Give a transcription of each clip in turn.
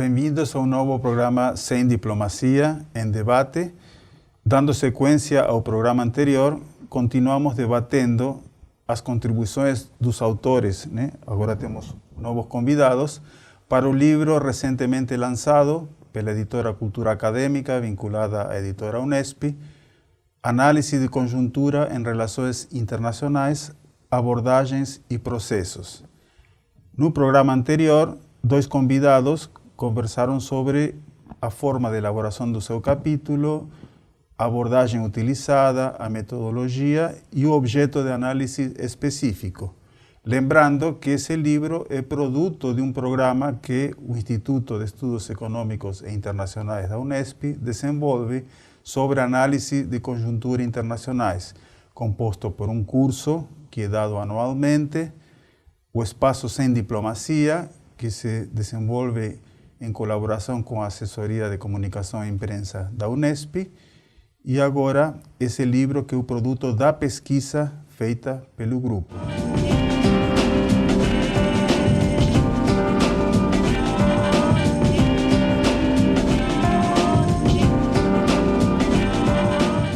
Bem-vindos ao novo programa Sem Diplomacia, em Debate. Dando sequência ao programa anterior, continuamos debatendo as contribuições dos autores, né? Agora temos novos convidados, para o livro recentemente lançado pela editora Cultura Acadêmica, vinculada à editora Unesp, Análise de Conjuntura em Relações Internacionais, Abordagens e Processos. No programa anterior, dois convidados conversaram sobre a forma de elaboração do seu capítulo, a abordagem utilizada, a metodologia e o objeto de análise específico. Lembrando que esse livro é produto de um programa que o Instituto de Estudos Econômicos e Internacionais da Unesp desenvolve sobre análise de conjuntura internacionais, composto por um curso que é dado anualmente, o Espaço Sem Diplomacia, que se desenvolve em colaboração com a Assessoria de Comunicação e Imprensa da Unesp, e agora esse livro que é o produto da pesquisa feita pelo grupo.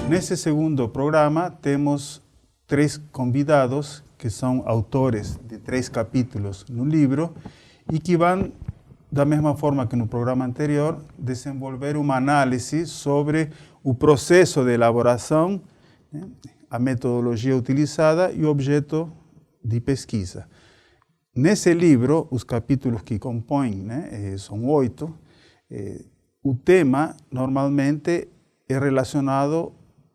Nesse segundo programa temos três convidados que são autores de 3 capítulos no livro e que vão, da mesma forma que no programa anterior, desenvolver uma análise sobre o processo de elaboração, né, a metodologia utilizada e o objeto de pesquisa. Nesse livro, os capítulos que compõem, né, são 8, o tema normalmente é relacionado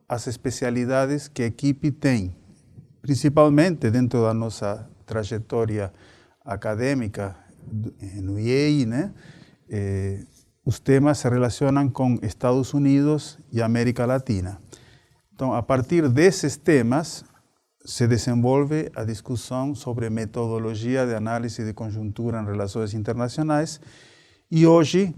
às especialidades que a equipe tem, principalmente dentro da nossa trajetória acadêmica no IEI, né? Os temas se relacionam com Estados Unidos e América Latina. Então, a partir desses temas, se desenvolve a discussão sobre metodologia de análise de conjuntura em relações internacionais e hoje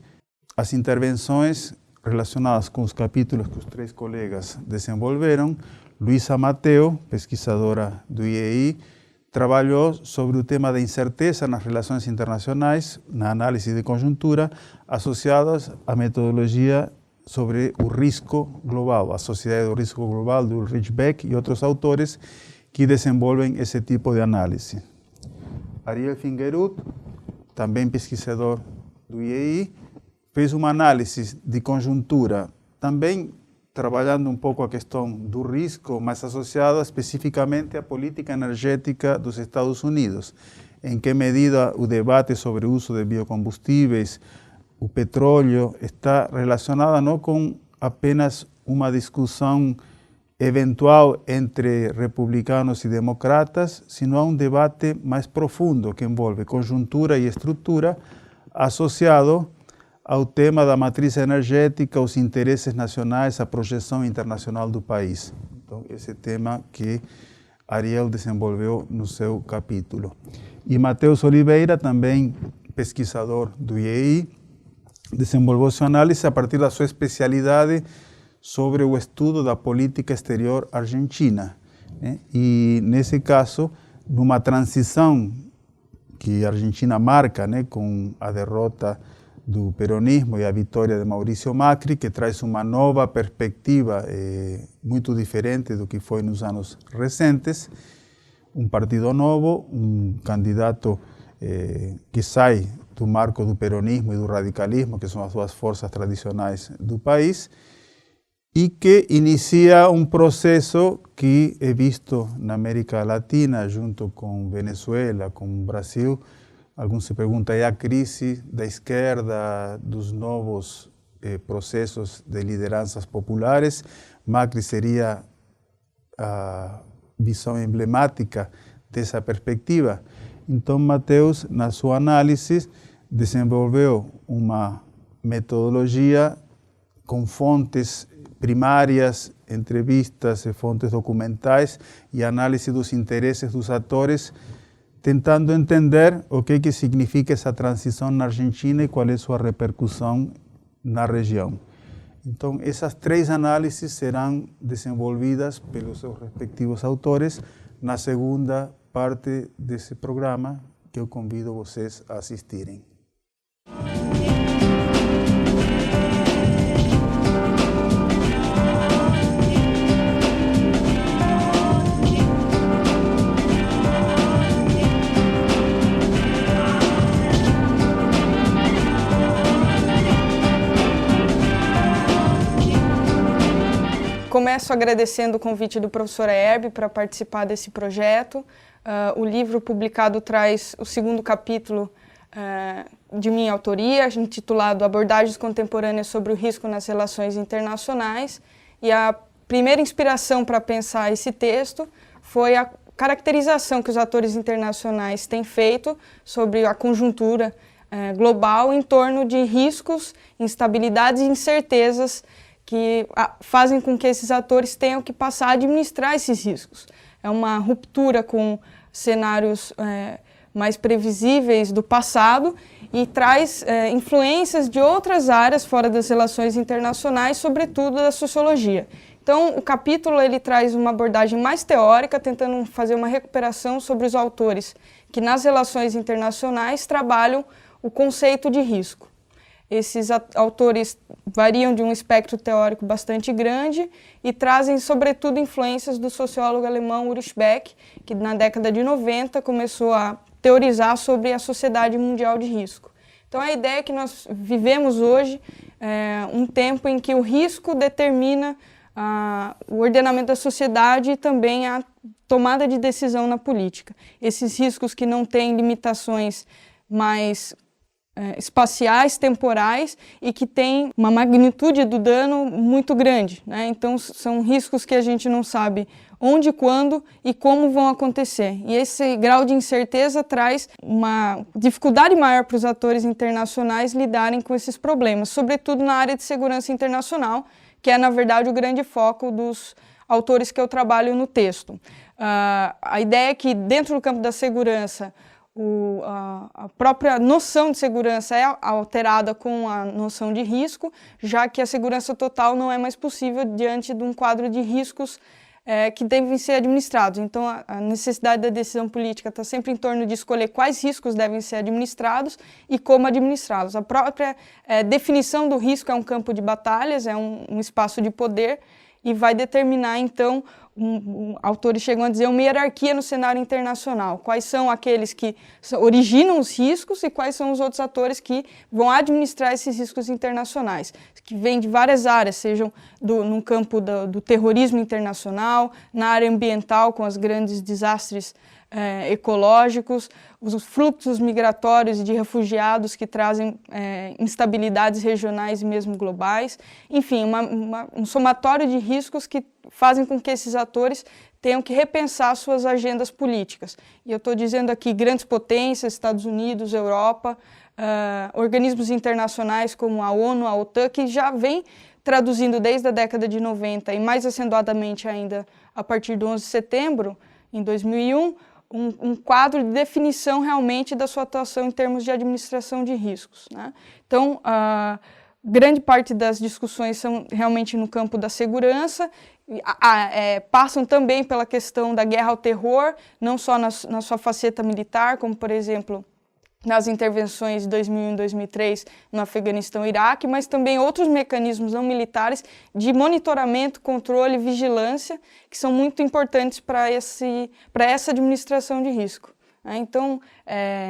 as intervenções relacionadas com os capítulos que os 3 colegas desenvolveram. Luísa Mateu, pesquisadora do IEI, trabalhou sobre o tema da incerteza nas relações internacionais, na análise de conjuntura, associadas à metodologia sobre o risco global, a Sociedade do Risco Global, do Ulrich Beck e outros autores que desenvolvem esse tipo de análise. Ariel Fingerud, também pesquisador do IEI, fez uma análise de conjuntura, também trabalhando um pouco a questão do risco, mas associada especificamente à política energética dos Estados Unidos. Em que medida o debate sobre o uso de biocombustíveis, o petróleo, está relacionado não com apenas uma discussão eventual entre republicanos e democratas, sino a um debate mais profundo que envolve conjuntura e estrutura associado ao tema da matriz energética, os interesses nacionais, a projeção internacional do país. Então, esse tema que Ariel desenvolveu no seu capítulo. E Matheus Oliveira, também pesquisador do IEI, desenvolveu sua análise a partir da sua especialidade sobre o estudo da política exterior argentina, né? E, nesse caso, numa transição que a Argentina marca, né, com a derrota do peronismo e a vitória de Maurício Macri, que traz uma nova perspectiva muito diferente do que foi nos anos recentes. Um partido novo, um candidato que sai do marco do peronismo e do radicalismo, que são as 2 forças tradicionais do país, e que inicia um processo que é visto na América Latina, junto com Venezuela, com o Brasil. Alguns se perguntam, é a crise da esquerda, dos novos processos de lideranças populares? Macri seria a visão emblemática dessa perspectiva. Então, Matheus, na sua análise, desenvolveu uma metodologia com fontes primárias, entrevistas e fontes documentais e análise dos interesses dos atores, tentando entender o que significa essa transição na Argentina e qual é sua repercussão na região. Então, essas 3 análises serão desenvolvidas pelos seus respectivos autores na segunda parte desse programa, que eu convido vocês a assistirem. começo agradecendo o convite do professor Aerbi para participar desse projeto. O livro publicado traz o segundo capítulo de minha autoria, intitulado Abordagens Contemporâneas sobre o Risco nas Relações Internacionais. E a primeira inspiração para pensar esse texto foi a caracterização que os atores internacionais têm feito sobre a conjuntura global em torno de riscos, instabilidades e incertezas que fazem com que esses atores tenham que passar a administrar esses riscos. É uma ruptura com cenários mais previsíveis do passado e traz influências de outras áreas fora das relações internacionais, sobretudo da sociologia. Então, o capítulo ele traz uma abordagem mais teórica, tentando fazer uma recuperação sobre os autores que nas relações internacionais trabalham o conceito de risco. Esses autores variam de um espectro teórico bastante grande e trazem, sobretudo, influências do sociólogo alemão Ulrich Beck, que na década de 90 começou a teorizar sobre a sociedade mundial de risco. Então, a ideia é que nós vivemos hoje um tempo em que o risco determina o ordenamento da sociedade e também a tomada de decisão na política. Esses riscos que não têm limitações mais espaciais, temporais e que têm uma magnitude do dano muito grande, né? Então, são riscos que a gente não sabe onde, quando e como vão acontecer. E esse grau de incerteza traz uma dificuldade maior para os atores internacionais lidarem com esses problemas, sobretudo na área de segurança internacional, que é, na verdade, o grande foco dos autores que eu trabalho no texto. A ideia é que, dentro do campo da segurança, a própria noção de segurança é alterada com a noção de risco, já que a segurança total não é mais possível diante de um quadro de riscos que devem ser administrados. Então, a necessidade da decisão política está sempre em torno de escolher quais riscos devem ser administrados e como administrá-los. A própria definição do risco é um campo de batalhas, é um espaço de poder e vai determinar, então, autores chegam a dizer uma hierarquia no cenário internacional. Quais são aqueles que originam os riscos e quais são os outros atores que vão administrar esses riscos internacionais, que vêm de várias áreas, sejam no campo do terrorismo internacional, na área ambiental, com os grandes desastres ecológicos, os fluxos migratórios e de refugiados que trazem instabilidades regionais e mesmo globais. Enfim, um somatório de riscos que fazem com que esses atores tenham que repensar suas agendas políticas. E eu estou dizendo aqui grandes potências, Estados Unidos, Europa, organismos internacionais como a ONU, a OTAN, que já vem traduzindo desde a década de 90 e mais acentuadamente ainda a partir do 11 de setembro, em 2001, um quadro de definição realmente da sua atuação em termos de administração de riscos, né? Então, grande parte das discussões são realmente no campo da segurança, passam também pela questão da guerra ao terror, não só na sua faceta militar, como, por exemplo, nas intervenções de 2001 e 2003 no Afeganistão e Iraque, mas também outros mecanismos não militares de monitoramento, controle e vigilância, que são muito importantes para essa administração de risco. Então,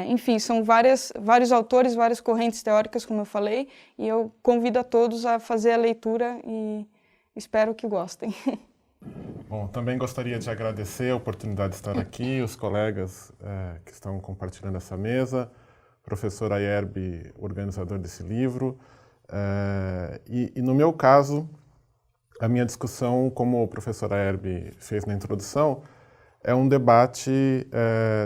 enfim, são vários autores, várias correntes teóricas, como eu falei, e eu convido a todos a fazer a leitura e espero que gostem. Bom, também gostaria de agradecer a oportunidade de estar aqui, os colegas que estão compartilhando essa mesa, professor Aerbi, organizador desse livro, e no meu caso, a minha discussão, como o professor Aerbi fez na introdução, é um debate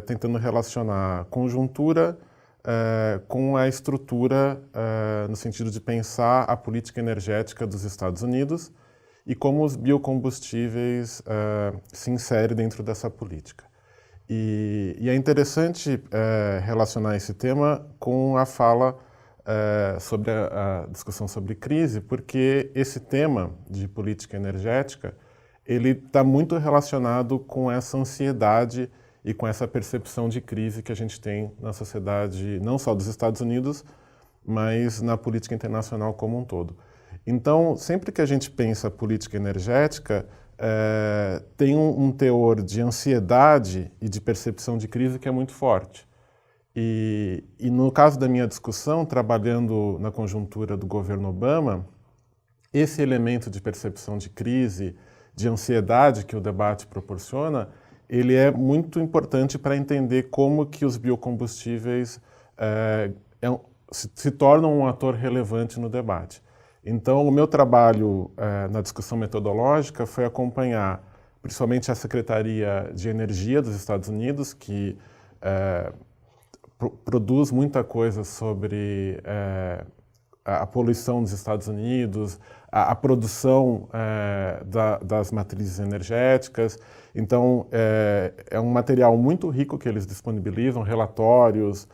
tentando relacionar conjuntura com a estrutura no sentido de pensar a política energética dos Estados Unidos e como os biocombustíveis se inserem dentro dessa política. E é interessante relacionar esse tema com a fala sobre a discussão sobre crise, porque esse tema de política energética ele está muito relacionado com essa ansiedade e com essa percepção de crise que a gente tem na sociedade, não só dos Estados Unidos, mas na política internacional como um todo. Então, sempre que a gente pensa política energética, tem um teor de ansiedade e de percepção de crise que é muito forte. E no caso da minha discussão, trabalhando na conjuntura do governo Obama, esse elemento de percepção de crise de ansiedade que o debate proporciona, ele é muito importante para entender como que os biocombustíveis se tornam um ator relevante no debate. Então, o meu trabalho na discussão metodológica foi acompanhar principalmente a Secretaria de Energia dos Estados Unidos, que produz muita coisa sobre a poluição dos Estados Unidos, a produção das matrizes energéticas. Então, é um material muito rico que eles disponibilizam, relatórios,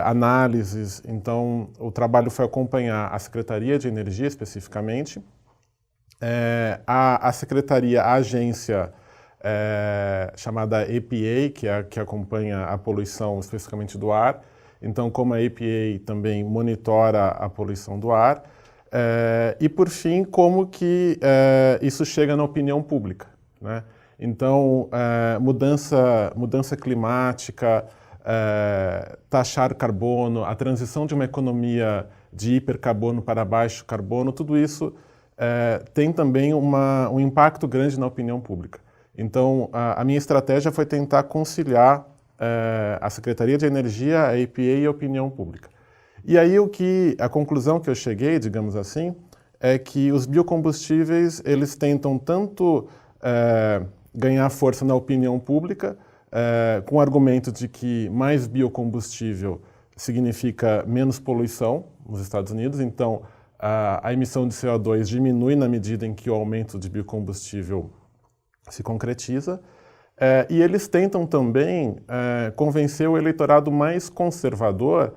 análises. Então, o trabalho foi acompanhar a Secretaria de Energia, especificamente, a Secretaria, a agência chamada EPA, que acompanha a poluição especificamente do ar. Então, como a EPA também monitora a poluição do ar. E, por fim, como que isso chega na opinião pública, né? Então, mudança climática, taxar carbono, a transição de uma economia de hipercarbono para baixo carbono, tudo isso tem também um impacto grande na opinião pública. Então, a minha estratégia foi tentar conciliar a Secretaria de Energia, a EPA e a opinião pública. E aí a conclusão que eu cheguei, digamos assim, é que os biocombustíveis, eles tentam tanto ganhar força na opinião pública, com o argumento de que mais biocombustível significa menos poluição nos Estados Unidos. Então, a emissão de CO2 diminui na medida em que o aumento de biocombustível se concretiza. E eles tentam também convencer o eleitorado mais conservador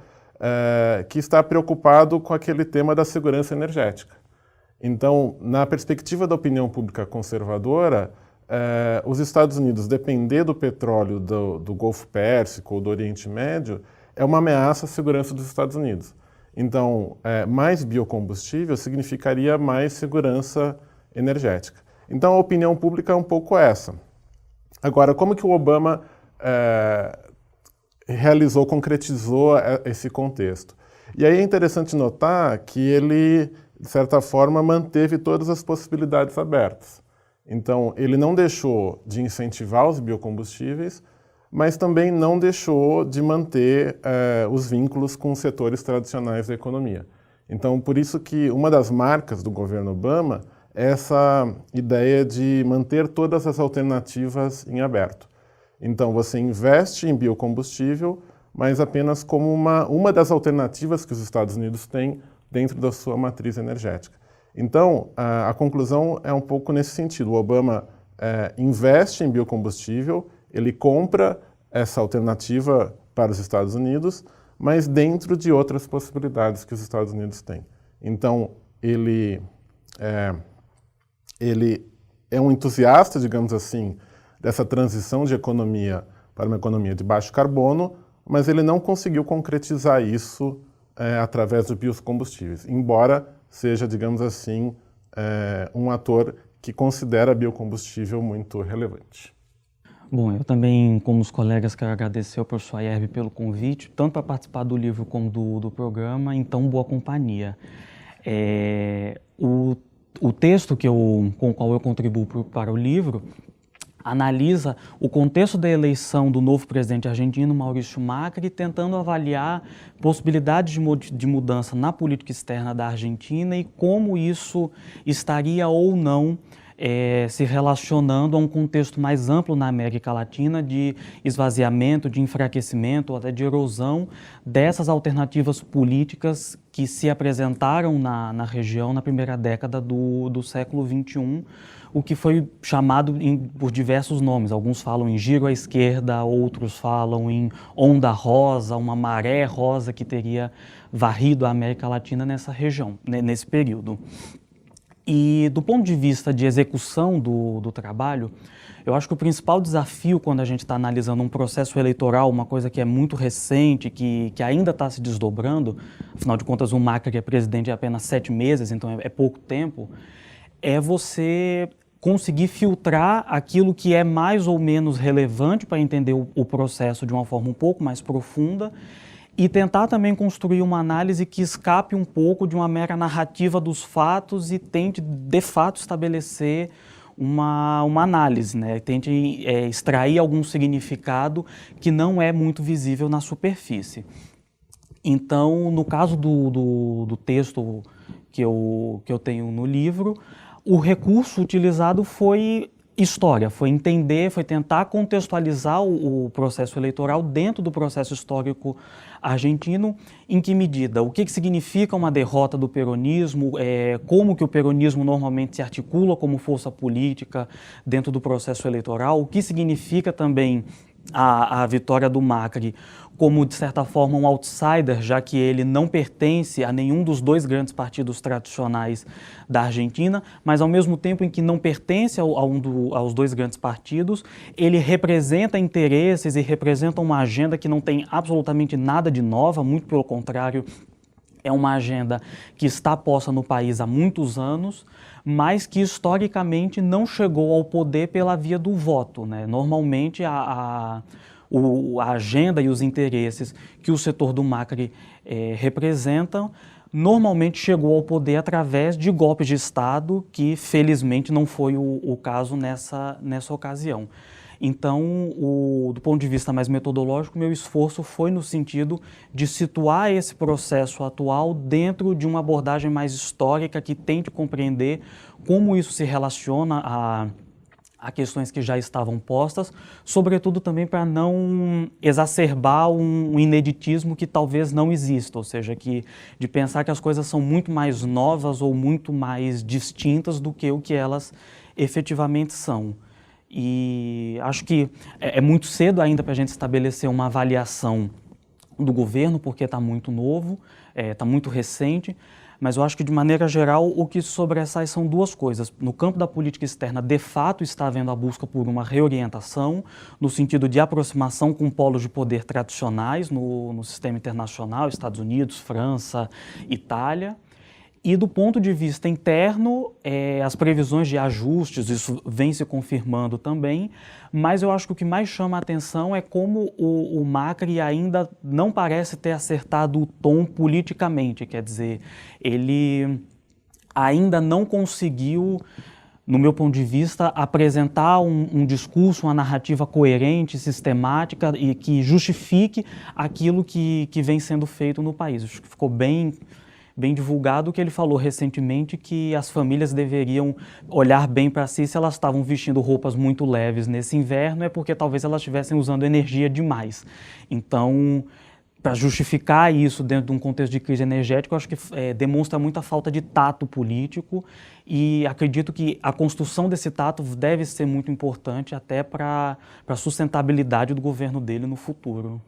que está preocupado com aquele tema da segurança energética. Então, na perspectiva da opinião pública conservadora, os Estados Unidos depender do petróleo do Golfo Pérsico ou do Oriente Médio é uma ameaça à segurança dos Estados Unidos. Então, mais biocombustível significaria mais segurança energética. Então, a opinião pública é um pouco essa. Agora, como que o Obama concretizou esse contexto? E aí é interessante notar que ele, de certa forma, manteve todas as possibilidades abertas. Então, ele não deixou de incentivar os biocombustíveis, mas também não deixou de manter os vínculos com os setores tradicionais da economia. Então, por isso que uma das marcas do governo Obama é essa ideia de manter todas as alternativas em aberto. Então, você investe em biocombustível, mas apenas como uma das alternativas que os Estados Unidos têm dentro da sua matriz energética. Então, a conclusão é um pouco nesse sentido. O Obama investe em biocombustível, ele compra essa alternativa para os Estados Unidos, mas dentro de outras possibilidades que os Estados Unidos têm. Então, ele é um entusiasta, digamos assim, dessa transição de economia para uma economia de baixo carbono, mas ele não conseguiu concretizar isso através dos biocombustíveis, embora seja, digamos assim, um ator que considera biocombustível muito relevante. Bom, eu também, como os colegas, quero agradecer ao professor Ayerbe pelo convite, tanto para participar do livro como do programa, então boa companhia. O texto com o qual eu contribuo para o livro analisa o contexto da eleição do novo presidente argentino, Maurício Macri, tentando avaliar possibilidades de mudança na política externa da Argentina e como isso estaria ou não se relacionando a um contexto mais amplo na América Latina de esvaziamento, de enfraquecimento, ou até de erosão dessas alternativas políticas que se apresentaram na região na primeira década do século XXI, o que foi chamado por diversos nomes. Alguns falam em giro à esquerda, outros falam em onda rosa, uma maré rosa que teria varrido a América Latina nessa região, nesse período. E do ponto de vista de execução do trabalho, eu acho que o principal desafio quando a gente está analisando um processo eleitoral, uma coisa que é muito recente, que ainda está se desdobrando, afinal de contas o Macri é presidente há apenas 7 meses, então é pouco tempo, é você conseguir filtrar aquilo que é mais ou menos relevante para entender o processo de uma forma um pouco mais profunda e tentar também construir uma análise que escape um pouco de uma mera narrativa dos fatos e tente, de fato, estabelecer uma análise, né? Tente extrair algum significado que não é muito visível na superfície. Então, no caso do texto que eu tenho no livro, o recurso utilizado foi história, foi entender, foi tentar contextualizar o processo eleitoral dentro do processo histórico argentino. Em que medida? O que significa uma derrota do peronismo? Como que o peronismo normalmente se articula como força política dentro do processo eleitoral? O que significa também a vitória do Macri como, de certa forma, um outsider, já que ele não pertence a nenhum dos dois grandes partidos tradicionais da Argentina, mas ao mesmo tempo em que não pertence aos dois grandes partidos, ele representa interesses e representa uma agenda que não tem absolutamente nada de nova, muito pelo contrário, é uma agenda que está posta no país há muitos anos, mas que historicamente não chegou ao poder pela via do voto, né? Normalmente a agenda e os interesses que o setor do Macri representam normalmente chegou ao poder através de golpes de Estado, que felizmente não foi o caso nessa ocasião. Então, do ponto de vista mais metodológico, meu esforço foi no sentido de situar esse processo atual dentro de uma abordagem mais histórica que tente compreender como isso se relaciona a questões que já estavam postas, sobretudo também para não exacerbar um ineditismo que talvez não exista, ou seja, de pensar que as coisas são muito mais novas ou muito mais distintas do que o que elas efetivamente são. E acho que é muito cedo ainda para a gente estabelecer uma avaliação do governo, porque está muito novo, está muito recente, mas eu acho que, de maneira geral, o que sobressai são duas coisas. No campo da política externa, de fato, está havendo a busca por uma reorientação, no sentido de aproximação com polos de poder tradicionais no sistema internacional, Estados Unidos, França, Itália. E do ponto de vista interno, as previsões de ajustes, isso vem se confirmando também, mas eu acho que o que mais chama a atenção é como o Macri ainda não parece ter acertado o tom politicamente, quer dizer, ele ainda não conseguiu, no meu ponto de vista, apresentar um discurso, uma narrativa coerente, sistemática e que justifique aquilo que vem sendo feito no país. Acho que ficou bem divulgado que ele falou recentemente que as famílias deveriam olhar bem para si se elas estavam vestindo roupas muito leves nesse inverno, é porque talvez elas estivessem usando energia demais. Então, para justificar isso dentro de um contexto de crise energética, eu acho que demonstra muita falta de tato político e acredito que a construção desse tato deve ser muito importante até para a sustentabilidade do governo dele no futuro.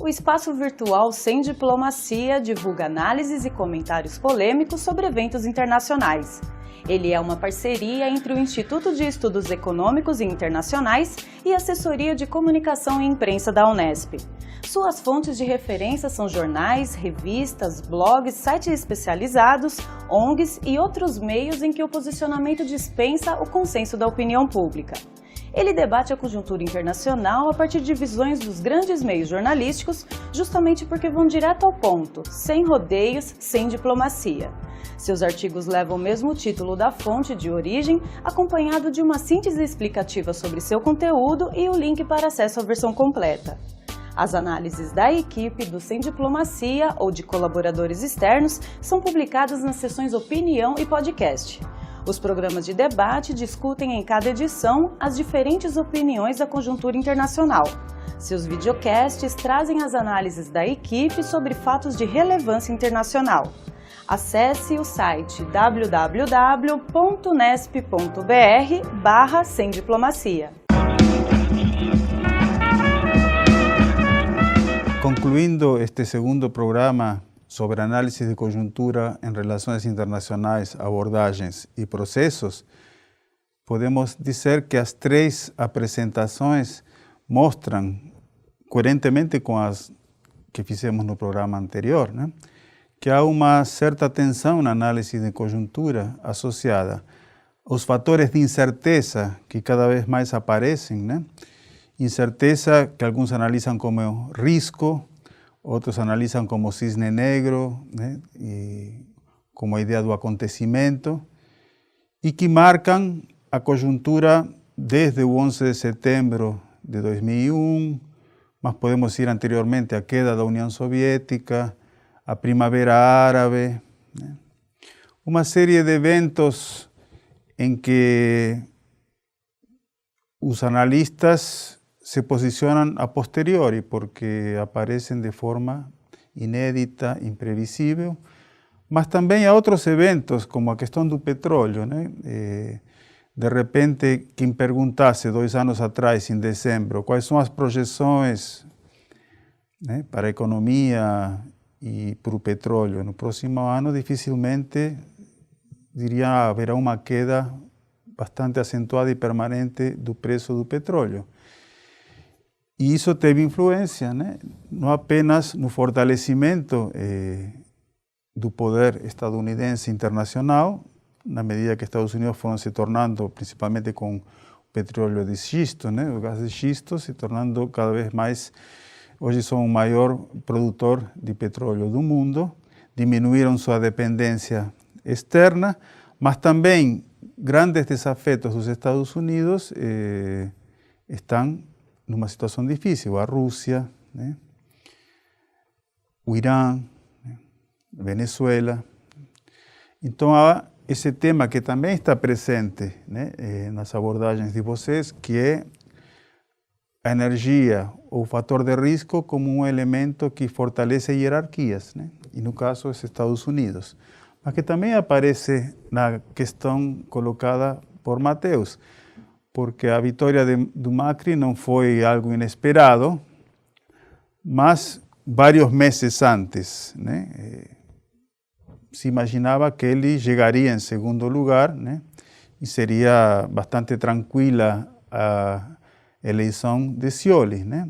O espaço virtual Sem Diplomacia divulga análises e comentários polêmicos sobre eventos internacionais. Ele é uma parceria entre o Instituto de Estudos Econômicos e Internacionais e a Assessoria de Comunicação e Imprensa da Unesp. Suas fontes de referência são jornais, revistas, blogs, sites especializados, ONGs e outros meios em que o posicionamento dispensa o consenso da opinião pública. Ele debate a conjuntura internacional a partir de visões dos grandes meios jornalísticos, justamente porque vão direto ao ponto, sem rodeios, sem diplomacia. Seus artigos levam o mesmo título da fonte de origem, acompanhado de uma síntese explicativa sobre seu conteúdo e o link para acesso à versão completa. As análises da equipe do Sem Diplomacia ou de colaboradores externos são publicadas nas seções Opinião e Podcast. Os programas de debate discutem em cada edição as diferentes opiniões da conjuntura internacional. Seus videocasts trazem as análises da equipe sobre fatos de relevância internacional. Acesse o site www.unesp.br/semdiplomacia. Concluindo este segundo programa sobre análisis de coyuntura en relaciones internacionales, abordagens e processos, podemos dizer que as três apresentações mostram, coerentemente com as que fizemos no programa anterior, né, que há uma certa tensão na análise de conjuntura associada aos fatores de incerteza que cada vez mais aparecem, né? Incerteza que alguns analisam como risco outros analisam como cisne negro, né? E como a ideia do acontecimento, e que marcam a conjuntura desde o 11 de setembro de 2001, mas podemos ir anteriormente à queda da União Soviética, a Primavera Árabe, né? Uma série de eventos em que os analistas se posicionam a posteriori, porque aparecem de forma inédita, imprevisível, mas também há outros eventos, como a questão do petróleo, né? De repente, quem perguntasse 2 anos atrás, em dezembro, quais são as projeções, né, para a economia e para o petróleo no próximo ano, dificilmente diria haverá uma queda bastante acentuada e permanente do preço do petróleo. E isso teve influência, né, não apenas no fortalecimento do poder estadunidense internacional, na medida que Estados Unidos foram se tornando, principalmente com o petróleo de xisto, né, o gás de xisto, se tornando cada vez mais, hoje são o maior produtor de petróleo do mundo, diminuíram sua dependência externa, mas também grandes desafetos dos Estados Unidos estão numa situação difícil, a Rússia, né, o Irã, né, Venezuela. Então há esse tema que também está presente, né, nas abordagens de vocês, que é a energia ou o fator de risco como um elemento que fortalece hierarquias, né, e no caso os Estados Unidos, mas que também aparece na questão colocada por Mateus, porque a vitória do Macri não foi algo inesperado, mas vários meses antes, né, se imaginava que ele chegaria em segundo lugar, né, e seria bastante tranquila a eleição de Scioli, né,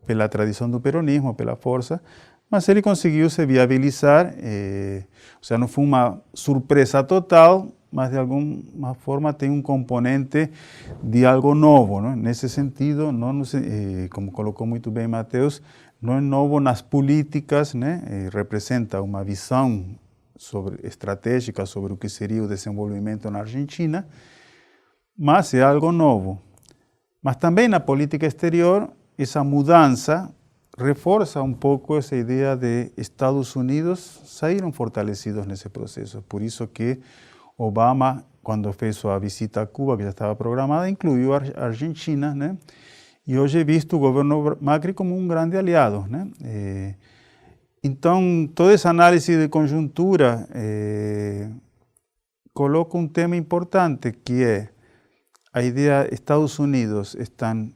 pela tradição do peronismo, pela força, mas ele conseguiu se viabilizar, ou seja, não foi uma surpresa total, mas de alguma forma tem um componente de algo novo, né? Nesse sentido, não, como colocou muito bem Mateus, não é novo nas políticas, né? Representa uma visão estratégica sobre o que seria o desenvolvimento na Argentina, mas é algo novo. Mas também na política exterior, essa mudança reforça um pouco essa ideia de Estados Unidos saíram fortalecidos nesse processo. Por isso que Obama, quando fez sua visita a Cuba, que já estava programada, incluiu a Argentina, né? E hoje é visto o governo Macri como um grande aliado, né? Então, toda essa análise de conjuntura coloca um tema importante, que é a ideia de Estados Unidos estão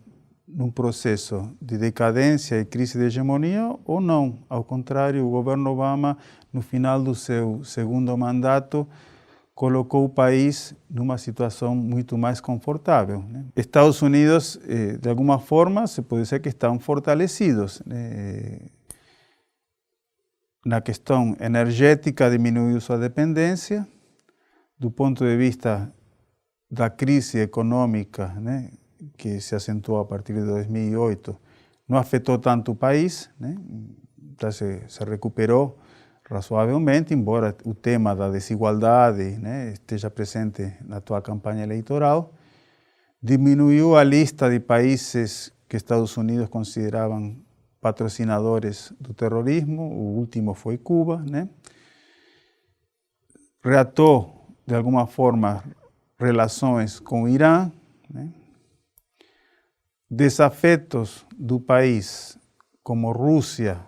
num processo de decadência e crise de hegemonia ou não. Ao contrário, o governo Obama, no final do seu segundo mandato, colocou o país numa situação muito mais confortável, né? Estados Unidos, de alguma forma, se pode dizer que estão fortalecidos. Na questão energética, diminuiu sua dependência. Do ponto de vista da crise econômica, né, que se acentuou a partir de 2008, não afetou tanto o país, né? Já se recuperou razoavelmente, embora o tema da desigualdade, né, esteja presente na tua campanha eleitoral. Diminuiu a lista de países que Estados Unidos consideravam patrocinadores do terrorismo, o último foi Cuba, né? Reatou, de alguma forma, relações com o Irã, né? Desafetos do país, como Rússia,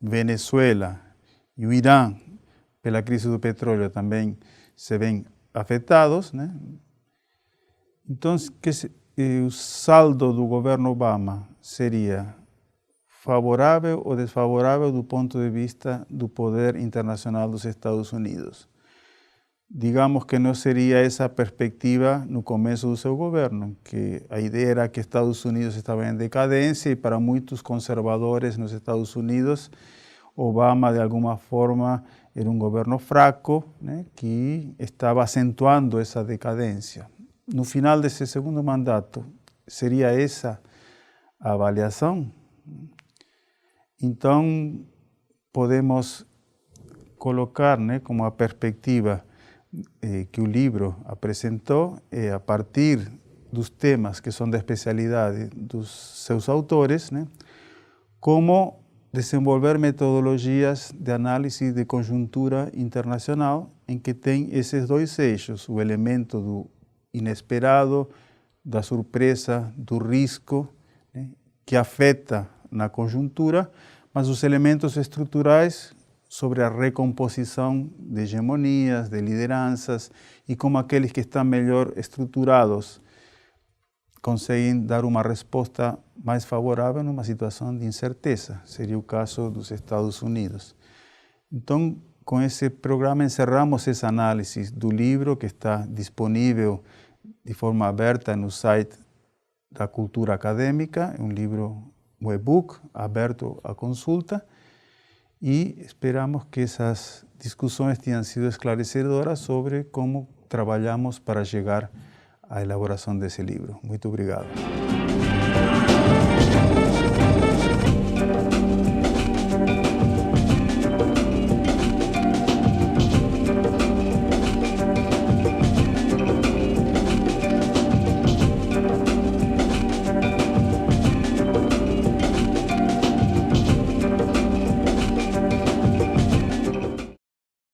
Venezuela e o Irã, pela crise do petróleo, também se veem afetados, né? Então, o saldo do governo Obama seria favorável ou desfavorável do ponto de vista do poder internacional dos Estados Unidos. Digamos que não seria essa a perspectiva no começo do seu governo, que a ideia era que Estados Unidos estava em decadência e para muitos conservadores nos Estados Unidos, Obama de alguma forma era um governo fraco, né, que estava acentuando essa decadência. No final desse segundo mandato, seria essa a avaliação? Então, podemos colocar, né, como a perspectiva que o livro apresentou, a partir dos temas que são da especialidade dos seus autores, né, como desenvolver metodologias de análise de conjuntura internacional em que tem esses dois eixos, o elemento do inesperado, da surpresa, do risco, né, que afeta na conjuntura, mas os elementos estruturais sobre a recomposição de hegemonias, de lideranças e como aqueles que estão melhor estruturados conseguem dar uma resposta mais favorável numa situação de incerteza. Seria o caso dos Estados Unidos. Então, com esse programa encerramos essa análise do livro que está disponível de forma aberta no site da Cultura Acadêmica, é um livro, um e-book aberto à consulta, e esperamos que essas discussões tenham sido esclarecedoras sobre como trabalhamos para chegar à elaboração desse livro. Muito obrigado.